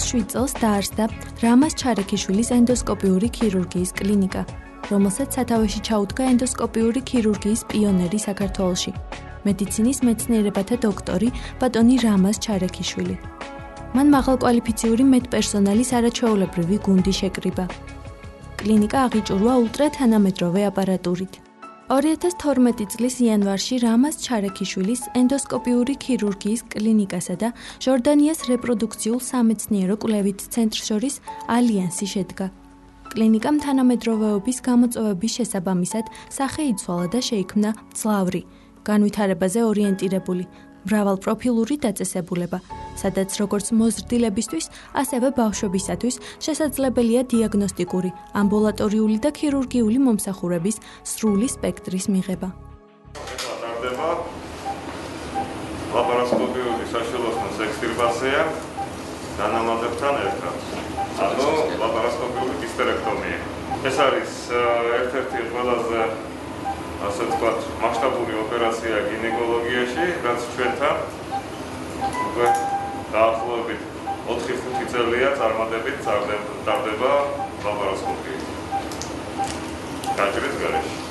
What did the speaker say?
2007 წელს დაარსდა რამაზ ჩარექიშვილის ენდოსკოპიური ქირურგიის კლინიკა, რომელსაც სათავეში ჩაუდგა ენდოსკოპიური ქირურგიის პიონერი საქართველოში, მედიცინის მეცნიერებათა დოქტორი ბატონი რამაზ ჩარექიშვილი. მან მაღალკვალიფიციური მედპერსონალის არაჩვეულებრივი გუნდი შეკრიბა. კლინიკა აღიჭურვა ულტრათანამედროვე აპარატურით. 2012 წლის იანვარში რამაზ ჩარექიშვილის ენდოსკოპიური ქირურგიის კლინიკასა და ჟორდანიას რეპროდუქციულ სამეცნიერო კვლევით ცენტრს შორის ალიანსი შედგა. კლინიკამ თანამედროვეობის გამოწვევების შესაბამისად სახე იცვალა და შეიქმნა მძლავრი, განვითარებაზე ორიენტირებული, მრავალპროფილური დაწესებულება, სადაც როგორც მოზრდილებისთვის, ასევე ბავშვებისათვის შესაძლებელია დიაგნოსტიკური, ამბულატორიული და ქირურგიული მომსახურების სრული სპექტრის მიღება. ტარდება ლაპარასკოპიული საშუალოსნოს ექსტირპაცია დანამატებთან ერთად. ანუ ლაპარასკოპიული გისტერექტომია. ეს არის ერთ-ერთი ყველაზე ასე ვთქვათ, მასშტაბური ოპერაცია გინეკოლოგიაში, რაც ჩვენთან უკვე დაახლოებით 4-5 წელია წარმატებით ტარდება ლაპარასკოპია. გაჭრის გარეშე.